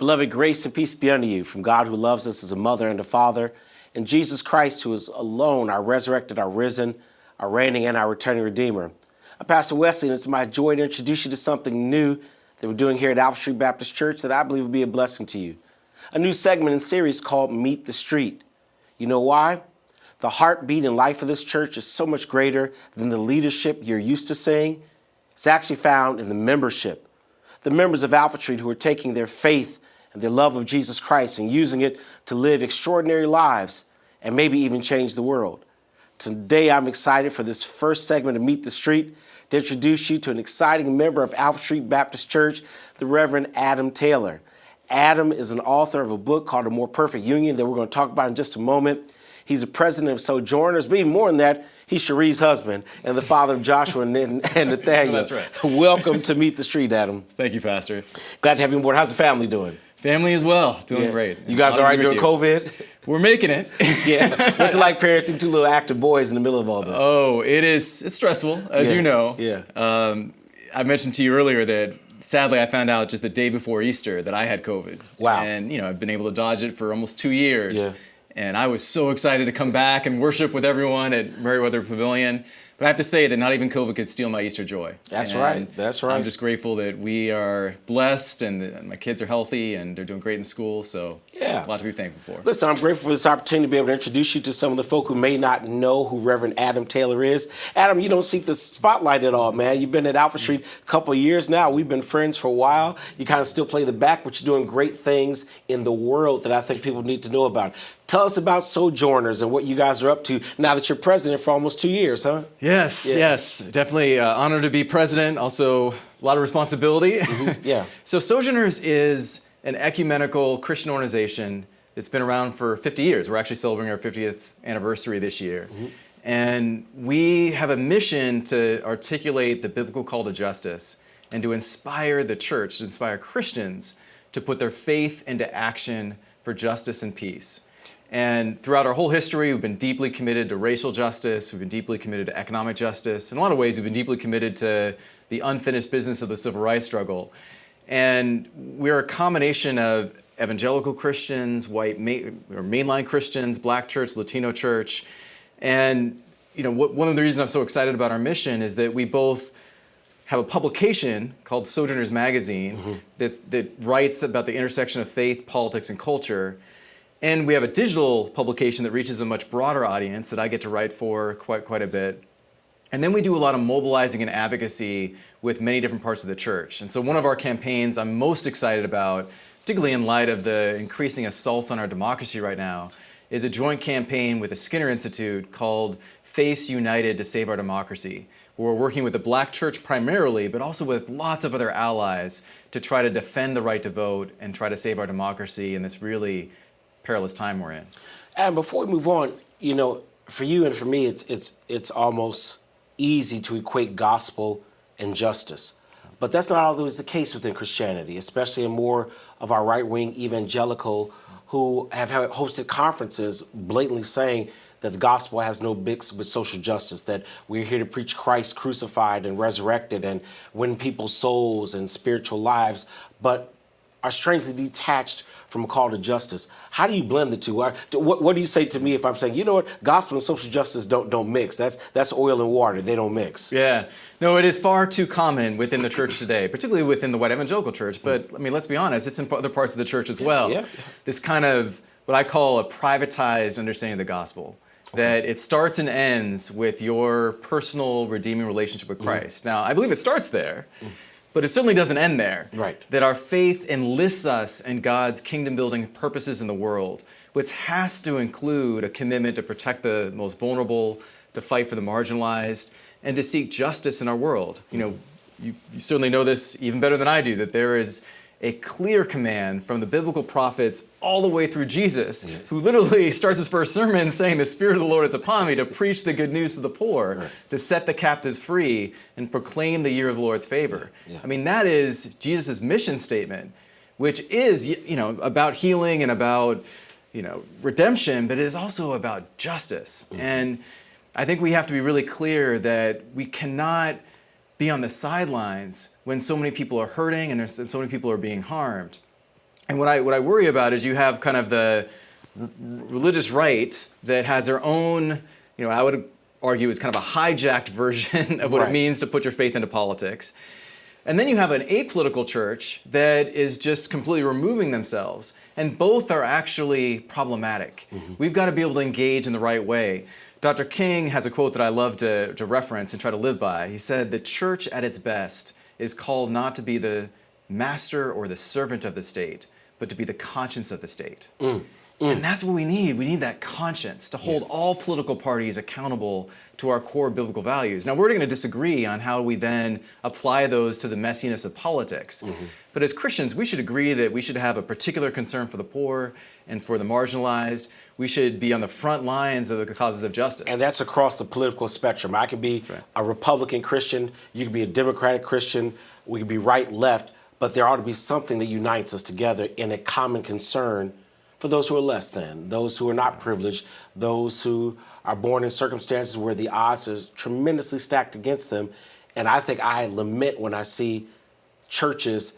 Beloved, grace and peace be unto you from God who loves us as a mother and a father, and Jesus Christ who is alone, our resurrected, our risen, our reigning, and our returning Redeemer. I'm Pastor Wesley, and it's my joy to introduce you to something new that we're doing here at Alpha Street Baptist Church that I believe will be a blessing to you. A new segment and series called Meet the Street. You know why? The heartbeat and life of this church is so much greater than the leadership you're used to seeing. It's actually found in the membership. The members of Alpha Street who are taking their faith and their love of Jesus Christ and using it to live extraordinary lives and maybe even change the world. Today, I'm excited for this first segment of Meet the Street to introduce you to an exciting member of Alpha Street Baptist Church, the Reverend Adam Taylor. Adam is an author of a book called A More Perfect Union that we're going to talk about in just a moment. He's the president of Sojourners, but even more than that, he's Cherie's husband and the father of Joshua and Nathaniel. That's right. Welcome to Meet the Street, Adam. Thank you, Pastor. Glad to have you on board. How's the family doing? Family as well, doing great. You guys all right during COVID? We're making it. Yeah. What's it like parenting two little active boys in the middle of all this? Oh, it's stressful, as you know. Yeah. I mentioned to you earlier that sadly I found out just the day before Easter that I had COVID. Wow. And I've been able to dodge it for almost 2 years. Yeah. And I was so excited to come back and worship with everyone at Meriwether Pavilion. But I have to say that not even COVID could steal my Easter joy. That's right. That's right. I'm just grateful that we are blessed and my kids are healthy and they're doing great in school. So yeah, a lot to be thankful for. Listen, I'm grateful for this opportunity to be able to introduce you to some of the folk who may not know who Reverend Adam Taylor is. Adam, you don't seek the spotlight at all, man. You've been at Alpha Street a couple of years now. We've been friends for a while. You kind of still play the back, but you're doing great things in the world that I think people need to know about. Tell us about Sojourners and what you guys are up to now that you're president for almost 2 years, huh? Yes. Definitely honored to be president. Also, a lot of responsibility. Mm-hmm. Yeah. So Sojourners is an ecumenical Christian organization that's been around for 50 years. We're actually celebrating our 50th anniversary this year. Mm-hmm. And we have a mission to articulate the biblical call to justice and to inspire the church, to inspire Christians to put their faith into action for justice and peace. And throughout our whole history, we've been deeply committed to racial justice, we've been deeply committed to economic justice. In a lot of ways, we've been deeply committed to the unfinished business of the civil rights struggle. And we're a combination of evangelical Christians, mainline Christians, Black church, Latino church. And one of the reasons I'm so excited about our mission is that we both have a publication called Sojourners Magazine mm-hmm. that writes about the intersection of faith, politics, and culture. And we have a digital publication that reaches a much broader audience that I get to write for quite a bit. And then we do a lot of mobilizing and advocacy with many different parts of the church. And so one of our campaigns I'm most excited about, particularly in light of the increasing assaults on our democracy right now, is a joint campaign with the Skinner Institute called Face United to Save Our Democracy, where we're working with the Black church primarily, but also with lots of other allies to try to defend the right to vote and try to save our democracy in this really perilous time we're in. And before we move on, for you and for me, it's almost easy to equate gospel and justice. But that's not always the case within Christianity, especially in more of our right-wing evangelical who have hosted conferences blatantly saying that the gospel has no mix with social justice, that we're here to preach Christ crucified and resurrected and win people's souls and spiritual lives, but are strangely detached from a call to justice. How do you blend the two? What do you say to me if I'm saying, gospel and social justice don't mix? That's oil and water. They don't mix. Yeah. No, it is far too common within the church today, particularly within the white evangelical church. But let's be honest, it's in other parts of the church as well. Yeah. This kind of what I call a privatized understanding of the gospel. That it starts and ends with your personal redeeming relationship with Christ. Now, I believe it starts there. But it certainly doesn't end there. Right. That our faith enlists us in God's kingdom-building purposes in the world, which has to include a commitment to protect the most vulnerable, to fight for the marginalized, and to seek justice in our world. You certainly know this even better than I do, that there is a clear command from the biblical prophets all the way through Jesus, who literally starts his first sermon saying, "The Spirit of the Lord is upon me to preach the good news to the poor, to set the captives free, and proclaim the year of the Lord's favor." That is Jesus' mission statement, which is, about healing and about, redemption, but it is also about justice. And I think we have to be really clear that we cannot be on the sidelines when so many people are hurting and so many people are being harmed. And what I worry about is you have kind of the religious right that has their own, I would argue is kind of a hijacked version of what it means to put your faith into politics. And then you have an apolitical church that is just completely removing themselves. And both are actually problematic. We've got to be able to engage in the right way. Dr. King has a quote that I love to reference and try to live by. He said, "The church at its best is called not to be the master or the servant of the state, but to be the conscience of the state." And that's what we need. We need that conscience to hold all political parties accountable to our core biblical values. Now, we're going to disagree on how we then apply those to the messiness of politics. But as Christians, we should agree that we should have a particular concern for the poor and for the marginalized. We should be on the front lines of the causes of justice. And that's across the political spectrum. I could be a Republican Christian, you could be a Democratic Christian, we could be right, left, but there ought to be something that unites us together in a common concern for those who are less than, those who are not privileged, those who are born in circumstances where the odds are tremendously stacked against them. And I think I lament when I see churches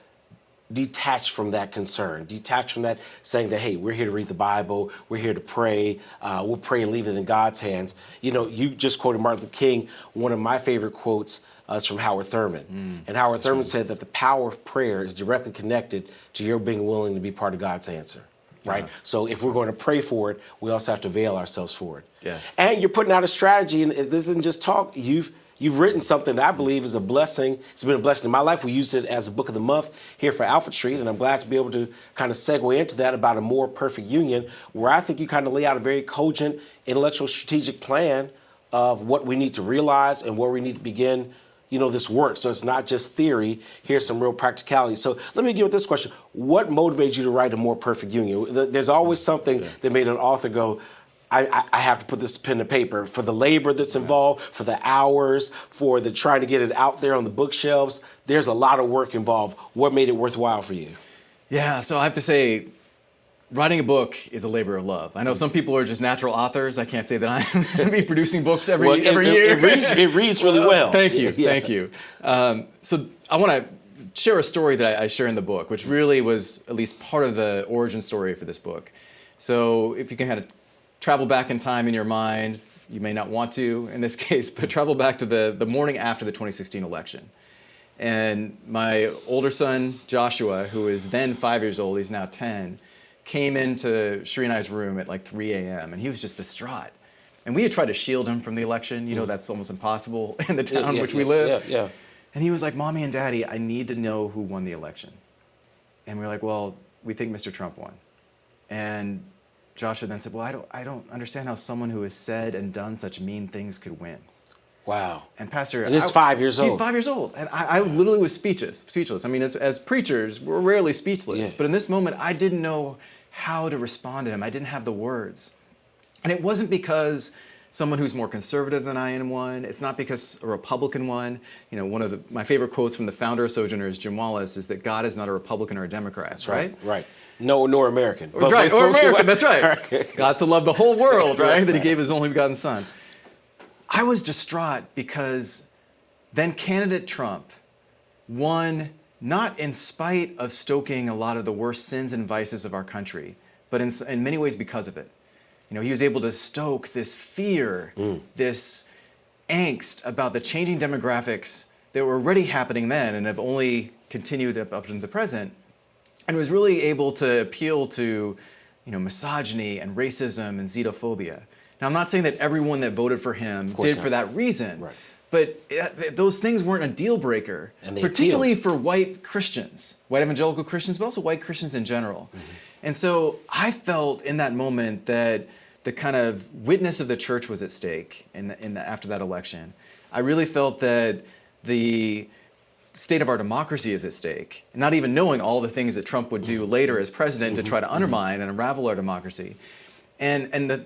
detached from that concern, detached from that, saying that, hey, we're here to read the Bible, we're here to pray, we'll pray and leave it in God's hands. You just quoted Martin Luther King. One of my favorite quotes is from Howard Thurman. And Howard Thurman said that the power of prayer is directly connected to your being willing to be part of God's answer. Right? So if we're going to pray for it, we also have to avail ourselves for it. Yeah. And you're putting out a strategy, and this isn't just talk. You've written something that I believe is a blessing. It's been a blessing in my life. We use it as a book of the month here for Alfred Street, and I'm glad to be able to kind of segue into that about a more perfect union, where I think you kind of lay out a very cogent, intellectual, strategic plan of what we need to realize and where we need to begin this work. So it's not just theory. Here's some real practicality. So let me begin with this question. What motivates you to write a more perfect union? There's always something that made an author go, I have to put this pen to paper, for the labor that's involved, for the hours, for the trying to get it out there on the bookshelves. There's a lot of work involved. What made it worthwhile for you? Yeah, so I have to say, writing a book is a labor of love. I know some people are just natural authors. I can't say that I'm going to be producing books every year. It reads really well. Thank you, thank you. So I want to share a story that I share in the book, which really was at least part of the origin story for this book. So if you can kind of travel back in time in your mind, you may not want to in this case, but travel back to the morning after the 2016 election. And my older son, Joshua, who is then 5 years old, he's now 10, came into Sheree and I's room at like 3 a.m. and he was just distraught. And we had tried to shield him from the election. That's almost impossible in the town in which we live. And he was like, "Mommy and Daddy, I need to know who won the election." And we were like, "Well, we think Mr. Trump won." And Joshua then said, "Well, I don't understand how someone who has said and done such mean things could win." Wow. And Pastor... And he's 5 years old. He's 5 years old. And I literally was speechless. I mean, as preachers, we're rarely speechless. But in this moment, I didn't know how to respond to him. I didn't have the words. And it wasn't because someone who's more conservative than I am won. It's not because a Republican won. One of my favorite quotes from the founder of Sojourners, Jim Wallace, is that God is not a Republican or a Democrat. That's right. Right. No, nor American. That's right. Or American. That's right. God so loved the whole world, right? That he gave his only begotten son. I was distraught because then candidate Trump won not in spite of stoking a lot of the worst sins and vices of our country, but in many ways because of it. He was able to stoke this fear, this angst about the changing demographics that were already happening then and have only continued up into the present, and was really able to appeal to misogyny and racism and xenophobia. Now, I'm not saying that everyone that voted for him did for that reason, but those things weren't a deal breaker, particularly for white Christians, white evangelical Christians, but also white Christians in general. And so I felt in that moment that the kind of witness of the church was at stake after that election. I really felt that the state of our democracy is at stake, not even knowing all the things that Trump would do later as president to try to undermine and unravel our democracy. And the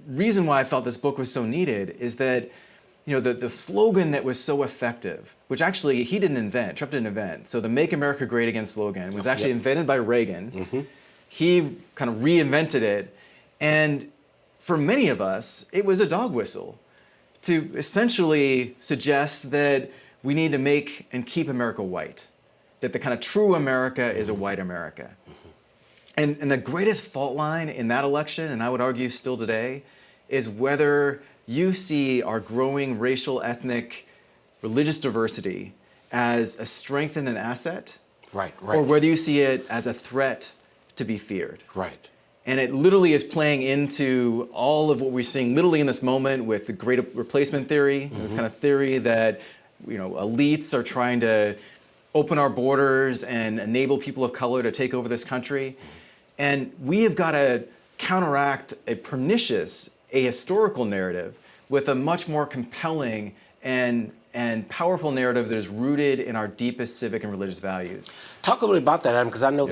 reason why I felt this book was so needed is that the slogan that was so effective, which actually he didn't invent, Trump didn't invent. So the Make America Great Again slogan was actually invented by Reagan. He kind of reinvented it. And for many of us, it was a dog whistle to essentially suggest that we need to make and keep America white, that the kind of true America is a white America. And the greatest fault line in that election, and I would argue still today, is whether you see our growing racial, ethnic, religious diversity as a strength and an asset, Right. or whether you see it as a threat to be feared. Right. And it literally is playing into all of what we're seeing literally in this moment with the great replacement theory, this kind of theory that elites are trying to open our borders and enable people of color to take over this country. And we have got to counteract a pernicious, ahistorical narrative with a much more compelling and powerful narrative that is rooted in our deepest civic and religious values. Talk a little bit about that, Adam, because I know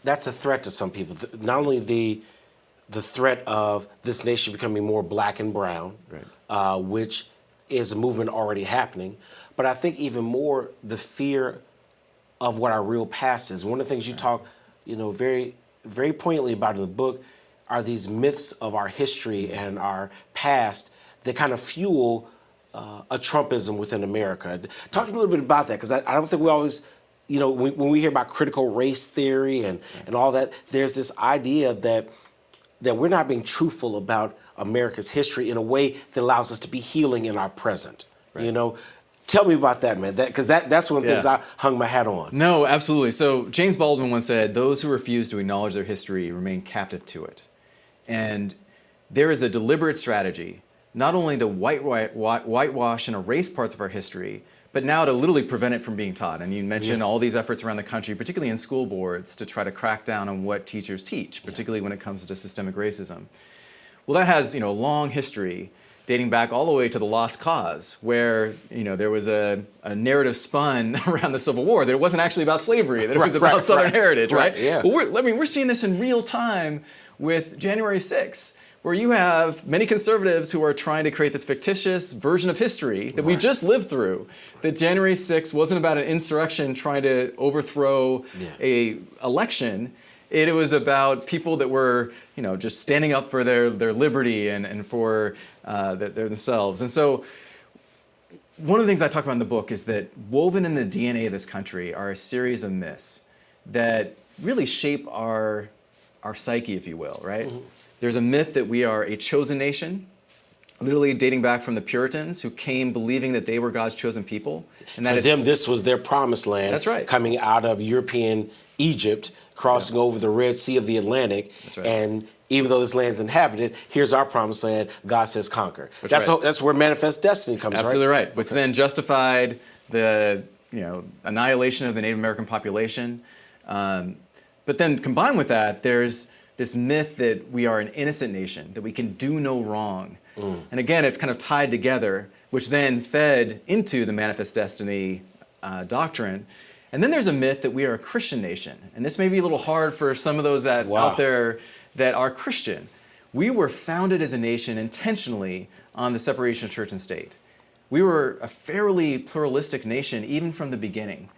that's a threat to some people. Not only the threat of this nation becoming more black and brown, Right. Which is a movement already happening, but I think even more the fear of what our real past is. One of the things you talk, very, very poignantly about in the book are these myths of our history and our past that kind of fuel a Trumpism within America. Talk to me a little bit about that, because I don't think we always, when we hear about critical race theory and all that, there's this idea that we're not being truthful about America's history in a way that allows us to be healing in our present. Right. Tell me about that, man, because that's one of the things I hung my hat on. No, absolutely. So James Baldwin once said, "Those who refuse to acknowledge their history remain captive to it." And there is a deliberate strategy, not only to whitewash and erase parts of our history, but now to literally prevent it from being taught. And you mentioned all these efforts around the country, particularly in school boards, to try to crack down on what teachers teach, particularly when it comes to systemic racism. Well, that has a long history, dating back all the way to the Lost Cause, where there was a narrative spun around the Civil War that it wasn't actually about slavery, that it was about Southern heritage, right? Yeah. Well, we're seeing this in real time with January 6th, where you have many conservatives who are trying to create this fictitious version of history that we just lived through. That January 6th wasn't about an insurrection trying to overthrow a election. It was about people that were, just standing up for their liberty and for themselves. And so one of the things I talk about in the book is that woven in the DNA of this country are a series of myths that really shape our psyche, if you will, right? Mm-hmm. There's a myth that we are a chosen nation, literally dating back from the Puritans, who came believing that they were God's chosen people. And that For them, this was their promised land. That's right. Coming out of European Egypt, crossing over the Red Sea of the Atlantic. That's right. And even though this land's inhabited, here's our promised land, God says conquer. That's where manifest destiny comes, Absolutely right. Which then justified the annihilation of the Native American population. But then combined with that, there's this myth that we are an innocent nation, that we can do no wrong. And again, it's kind of tied together, which then fed into the manifest destiny doctrine. And then there's a myth that we are a Christian nation. And this may be a little hard for some of those out there that are Christian. We were founded as a nation intentionally on the separation of church and state. We were a fairly pluralistic nation even from the beginning,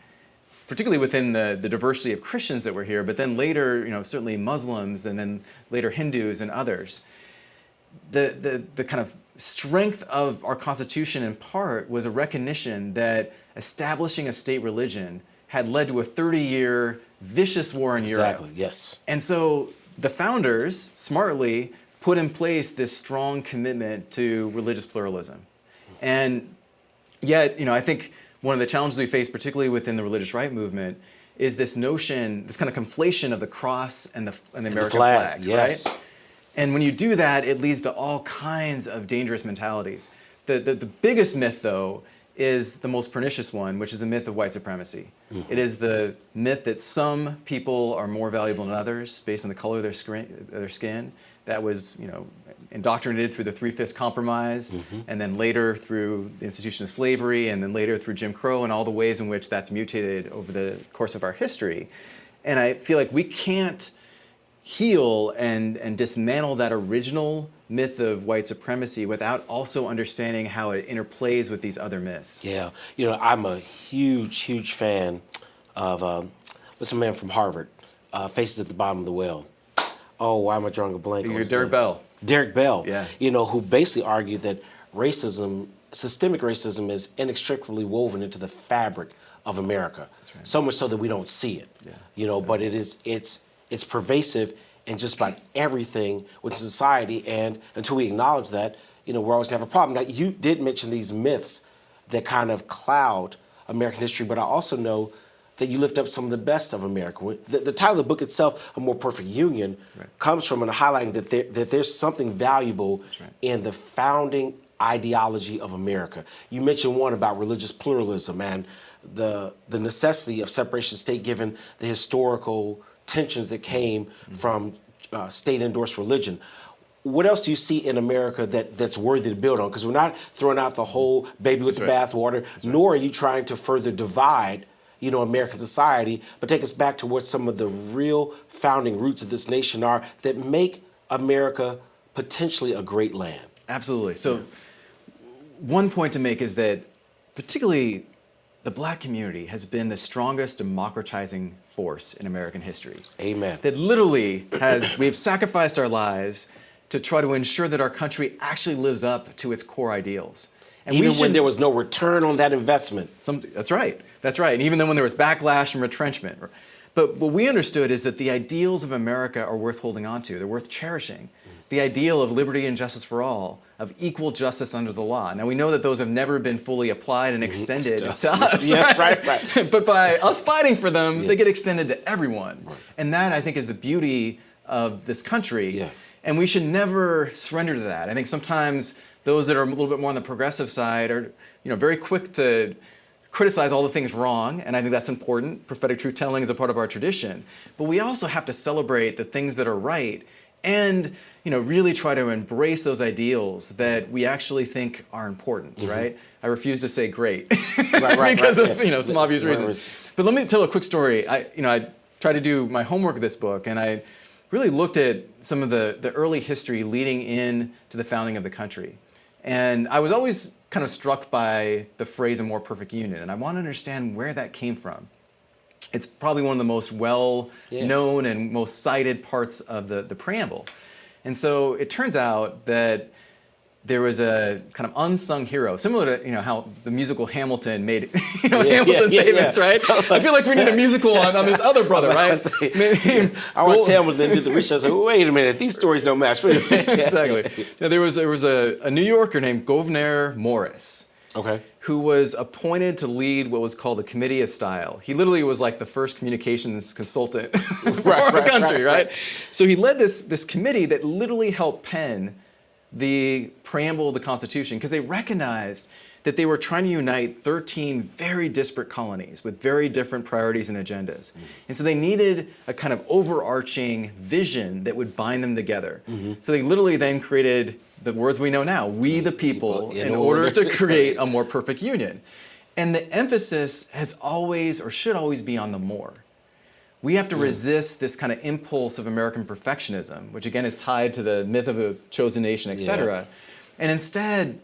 particularly within the diversity of Christians that were here, but then later, certainly Muslims, and then later Hindus and others. The kind of strength of our Constitution in part was a recognition that establishing a state religion had led to a 30-year vicious war in Europe. Exactly, yes. And so the founders, smartly, put in place this strong commitment to religious pluralism. And yet, I think one of the challenges we face, particularly within the religious right movement, is this notion, this kind of conflation of the cross and the American flag, yes. right? And when you do that, it leads to all kinds of dangerous mentalities. The biggest myth, though, is the most pernicious one, which is the myth of white supremacy. Mm-hmm. It is the myth that some people are more valuable than others based on the color of their skin. That was, indoctrinated through the Three-Fifths Compromise, and then later through the institution of slavery, and then later through Jim Crow, and all the ways in which that's mutated over the course of our history. And I feel like we can't heal and dismantle that original myth of white supremacy without also understanding how it interplays with these other myths. Yeah, I'm a huge fan of what's a man from Harvard, Faces at the Bottom of the Well. Oh, why am I drawing a blank? You're Derek Bell. Derek Bell, yeah. Who basically argued that racism, systemic racism, is inextricably woven into the fabric of America. That's right. So much so that we don't see it. Yeah. But it's it's pervasive in just about everything with society. And until we acknowledge that, we're always going to have a problem. Now, you did mention these myths that kind of cloud American history, but I also know that you lift up some of the best of America. The title of the book itself, A More Perfect Union, comes from highlighting that there's something valuable in the founding ideology of America. You mentioned one about religious pluralism and the necessity of separation of state given the historical tensions that came from state-endorsed religion. What else do you see in America that's worthy to build on? Because we're not throwing out the whole baby with the bathwater, nor are you trying to further divide American society, but take us back to what some of the real founding roots of this nation are that make America potentially a great land. Absolutely. So one point to make is that particularly the Black community has been the strongest democratizing force in American history. Amen. That literally we've sacrificed our lives to try to ensure that our country actually lives up to its core ideals. And even when there was no return on that investment. That's right. That's right. And even then when there was backlash and retrenchment. But what we understood is that the ideals of America are worth holding on to. They're worth cherishing. The ideal of liberty and justice for all, of equal justice under the law. Now we know that those have never been fully applied and extended to us. Yeah, right. But by us fighting for them, they get extended to everyone. Right. And that, I think, is the beauty of this country. Yeah. And we should never surrender to that. I think sometimes those that are a little bit more on the progressive side are, very quick to criticize all the things wrong, and I think that's important. Prophetic truth-telling is a part of our tradition. But we also have to celebrate the things that are right and, really try to embrace those ideals that we actually think are important, right? I refuse to say great because of, some obvious reasons. But let me tell a quick story. I tried to do my homework of this book, and I really looked at some of the early history leading in to the founding of the country. And I was always kind of struck by the phrase "a more perfect union," and I want to understand where that came from. It's probably one of the most well-known and most cited parts of the preamble. And so it turns out that there was a kind of unsung hero, similar to how the musical Hamilton made Hamilton famous, right? I feel like we need a musical on this other brother, right? I watched Hamilton and did the research. I was like, wait a minute, these stories don't match. Exactly. Now there was a New Yorker named Gouverneur Morris, who was appointed to lead what was called the Committee of Style. He literally was like the first communications consultant for our country, right? So he led this committee that literally helped pen the preamble of the Constitution, because they recognized that they were trying to unite 13 very disparate colonies with very different priorities and agendas. And so they needed a kind of overarching vision that would bind them together. So they literally then created the words we know now, we the people, in order to create a more perfect union. And the emphasis has always, or should always be, on the more. We have to resist this kind of impulse of American perfectionism, which again is tied to the myth of a chosen nation, et cetera. And instead,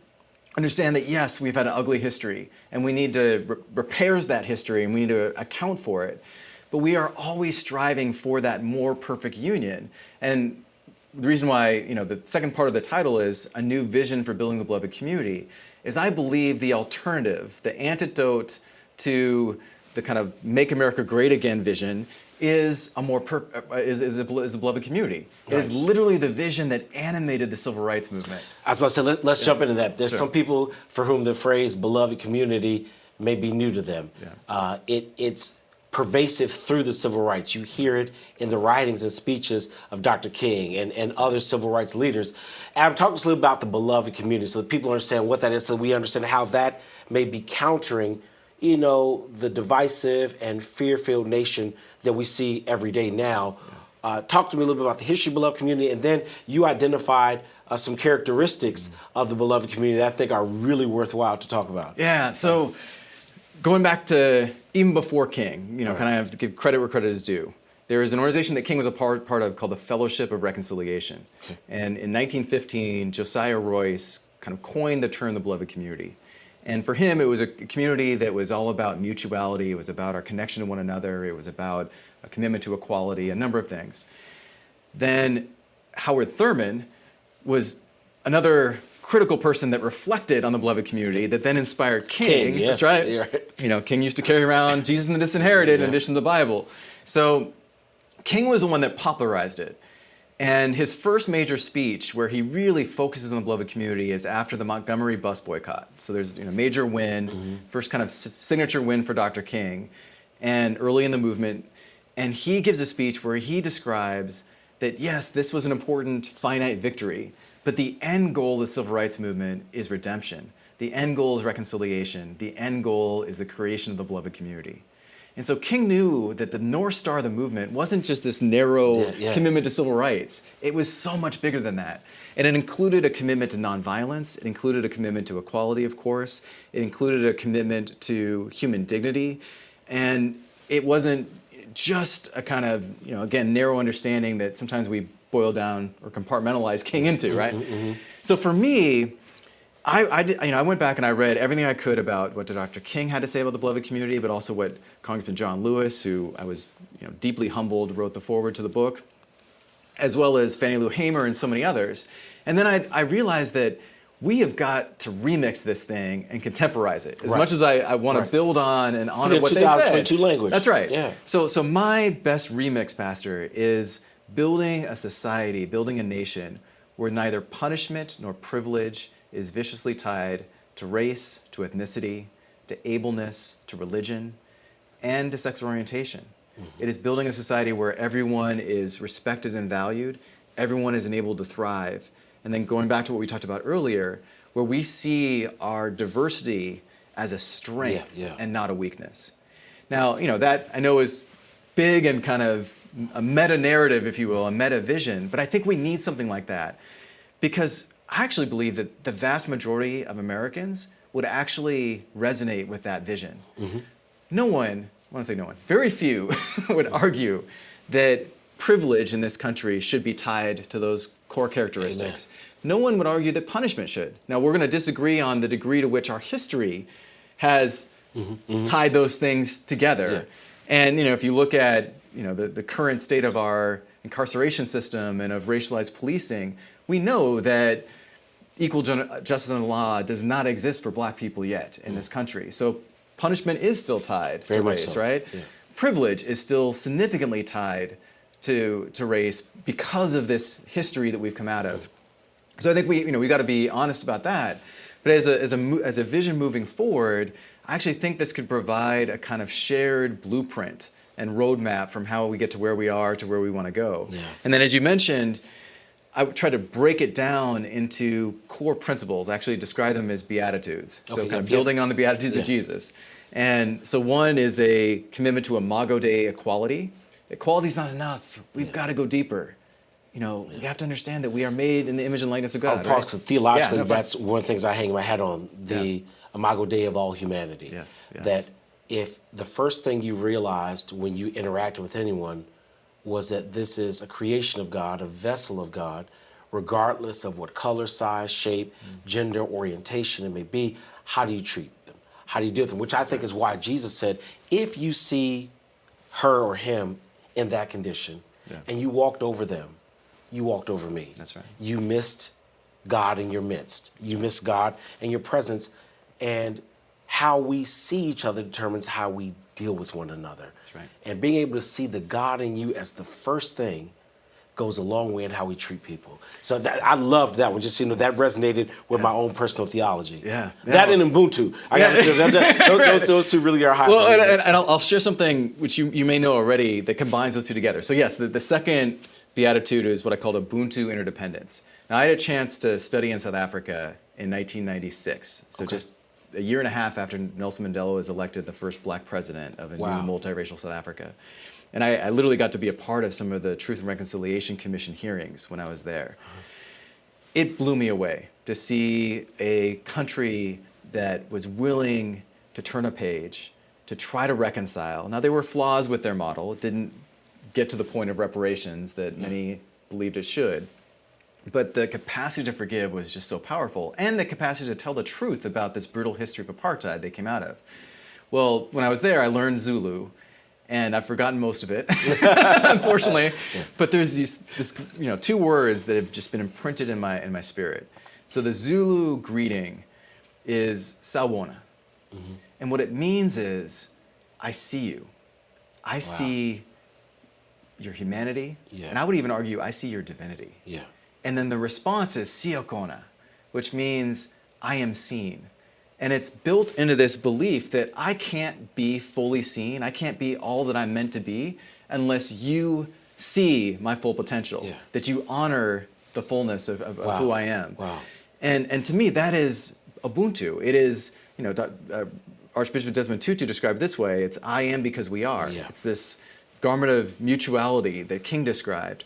understand that yes, we've had an ugly history, and we need to repair that history, and we need to account for it. But we are always striving for that more perfect union. And the reason why, the second part of the title is A New Vision for Building the Beloved Community, is I believe the alternative, the antidote to the kind of Make America Great Again vision is a beloved community. It is literally the vision that animated the civil rights movement. I was about to say, let's jump into that. There's some people for whom the phrase beloved community may be new to them. It's pervasive through the civil rights. You hear it in the writings and speeches of Dr. King and other civil rights leaders. Adam, talk to us a little about the beloved community so that people understand what that is, so we understand how that may be countering the divisive and fear-filled nation that we see every day now. Talk to me a little bit about the history of the beloved community, and then you identified some characteristics of the beloved community that I think are really worthwhile to talk about. Yeah, so going back to even before King, kind of have to give credit where credit is due. There is an organization that King was a part of called the Fellowship of Reconciliation. And in 1915, Josiah Royce kind of coined the term the beloved community. And for him, it was a community that was all about mutuality. It was about our connection to one another. It was about a commitment to equality, a number of things. Then Howard Thurman was another critical person that reflected on the beloved community that then inspired King. Yes, that's right. King used to carry around Jesus and the Disinherited in addition to the Bible. So King was the one that popularized it. And his first major speech, where he really focuses on the beloved community, is after the Montgomery bus boycott. So there's major win, first kind of signature win for Dr. King, and early in the movement. And he gives a speech where he describes that, yes, this was an important finite victory, but the end goal of the civil rights movement is redemption. The end goal is reconciliation. The end goal is the creation of the beloved community. And so King knew that the North Star of the movement wasn't just this narrow commitment to civil rights. It was so much bigger than that. And it included a commitment to nonviolence. It included a commitment to equality, of course. It included a commitment to human dignity. And it wasn't just a kind of, again, narrow understanding that sometimes we boil down or compartmentalize King into, right? So for me, I went back and I read everything I could about what Dr. King had to say about the beloved community, but also what Congressman John Lewis, who I was deeply humbled, wrote the foreword to the book, as well as Fannie Lou Hamer and so many others. And then I realized that we have got to remix this thing and contemporize it. As much as I want to build on and honor what they said. 2022 language. That's right. Yeah. So my best remix, Pastor, is building a society, building a nation where neither punishment nor privilege is viciously tied to race, to ethnicity, to ableness, to religion, and to sexual orientation. It is building a society where everyone is respected and valued, everyone is enabled to thrive, and then going back to what we talked about earlier, where we see our diversity as a strength and not a weakness. Now, that I know is big and kind of a meta-narrative, if you will, a meta-vision, but I think we need something like that because I actually believe that the vast majority of Americans would actually resonate with that vision. No one, I want to say no one, very few would argue that privilege in this country should be tied to those core characteristics. No one would argue that punishment should. Now, we're going to disagree on the degree to which our history has tied those things together. And if you look at the current state of our incarceration system and of racialized policing, we know that equal justice in the law does not exist for black people yet in this country. So punishment is still tied to race, right? Privilege is still significantly tied to race because of this history that we've come out of. So I think we got to be honest about that. But as a vision moving forward, I actually think this could provide a kind of shared blueprint and roadmap from how we get to where we are to where we want to go. And then as you mentioned, I would try to break it down into core principles. I actually describe them as beatitudes. So kind of building on the beatitudes of Jesus. And so one is a commitment to Imago Dei equality. Equality is not enough. We've got to go deeper. We have to understand that we are made in the image and likeness of God. Theologically, that's one of the things I hang my hat on, the Imago Dei of all humanity. That if the first thing you realized when you interacted with anyone was that this is a creation of God, a vessel of God, regardless of what color, size, shape, gender, orientation it may be, how do you treat them? How do you deal with them? Which I think is why Jesus said, if you see her or him in that condition and you walked over them, you walked over me. That's right. You missed God in your midst. You missed God in your presence. And how we see each other determines how we deal with one another. That's right. And being able to see the God in you as the first thing goes a long way in how we treat people. So I loved that one. Just that resonated with my own personal theology. That and Ubuntu. Those two really are high. Well, and I'll share something which you may know already that combines those two together. So yes, the second beatitude is what I call Ubuntu interdependence. Now I had a chance to study in South Africa in 1996. So just a year and a half after Nelson Mandela was elected the first black president of a new multiracial South Africa. And I literally got to be a part of some of the Truth and Reconciliation Commission hearings when I was there. It blew me away to see a country that was willing to turn a page, to try to reconcile. Now, there were flaws with their model. It didn't get to the point of reparations that many believed it should. But the capacity to forgive was just so powerful, and the capacity to tell the truth about this brutal history of apartheid they came out of. Well, when I was there, I learned Zulu, and I've forgotten most of it, unfortunately. But there's these two words that have just been imprinted in my spirit. So the Zulu greeting is sawubona, and what it means is, I see you. I see your humanity, Yeah. and I would even argue, I see your divinity. Yeah. And then the response is siokona, which means I am seen. And it's built into this belief that I can't be fully seen, I can't be all that I'm meant to be unless you see my full potential, Yeah. that you honor the fullness of Wow. who I am. Wow. And to me, that is Ubuntu. It is, Archbishop Desmond Tutu described it this way, it's I am because we are. Yeah. It's this garment of mutuality that King described.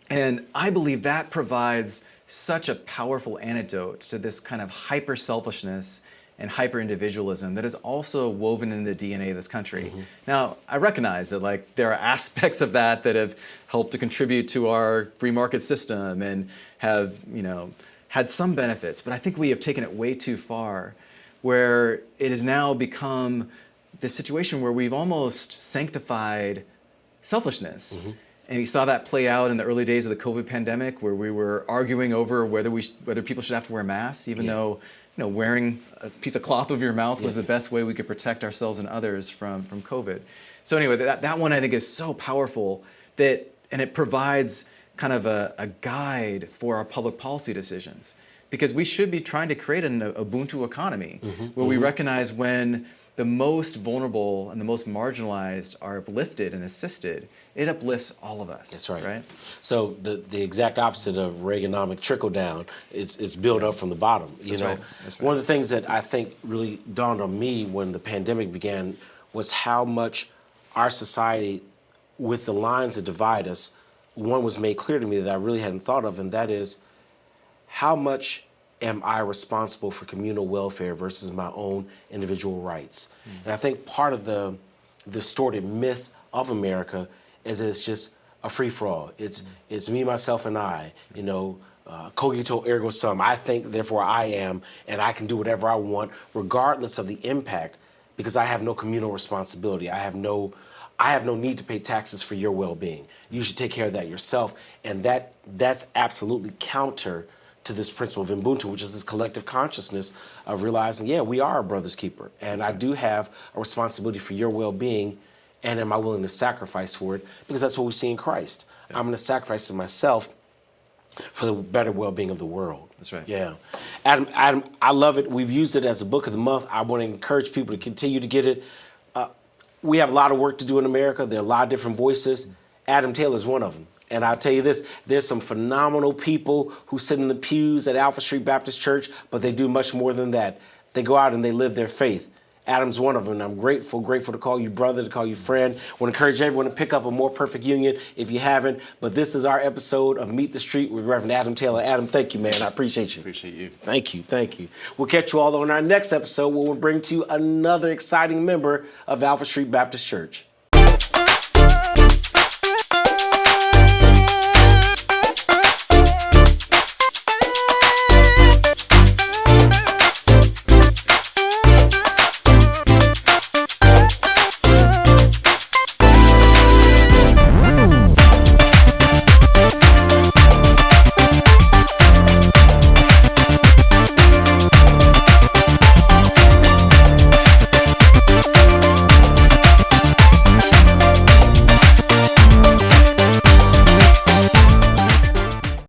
And I believe that provides such a powerful antidote to this kind of hyper-selfishness and hyper-individualism that is also woven in the DNA of this country. Mm-hmm. Now, I recognize that there are aspects of that have helped to contribute to our free market system and have, had some benefits, but I think we have taken it way too far, where it has now become this situation where we've almost sanctified selfishness. Mm-hmm. And we saw that play out in the early days of the COVID pandemic, where we were arguing over whether people should have to wear masks, even though wearing a piece of cloth over your mouth was the best way we could protect ourselves and others from COVID. So anyway, that one I think is so powerful and it provides kind of a guide for our public policy decisions, because we should be trying to create an Ubuntu economy where we recognize when the most vulnerable and the most marginalized are uplifted and assisted, it uplifts all of us. That's right. Right? So the exact opposite of Reaganomic trickle down is built up from the bottom. That's right. One of the things that I think really dawned on me when the pandemic began was how much our society, with the lines that divide us, one was made clear to me that I really hadn't thought of, and that is how much am I responsible for communal welfare versus my own individual rights? And I think part of the distorted myth of America is that it's just a free-for-all. It's me, myself, and I, cogito ergo sum. I think, therefore I am, and I can do whatever I want, regardless of the impact, because I have no communal responsibility. I have no need to pay taxes for your well-being. You should take care of that yourself. And that's absolutely counter to this principle of Ubuntu, which is this collective consciousness of realizing, we are a brother's keeper. And I do have a responsibility for your well-being, and am I willing to sacrifice for it? Because that's what we see in Christ. Yeah. I'm going to sacrifice to myself for the better well-being of the world. That's right. Yeah. Adam, I love it. We've used it as a book of the month. I want to encourage people to continue to get it. We have a lot of work to do in America. There are a lot of different voices. Adam Taylor is one of them. And I'll tell you this, there's some phenomenal people who sit in the pews at Alpha Street Baptist Church, but they do much more than that. They go out and they live their faith. Adam's one of them, and I'm grateful to call you brother, to call you friend. I want to encourage everyone to pick up A More Perfect Union if you haven't. But this is our episode of Meet the Street with Reverend Adam Taylor. Adam, thank you, man. I appreciate you. Appreciate you. Thank you. We'll catch you all on our next episode where we'll bring to you another exciting member of Alpha Street Baptist Church.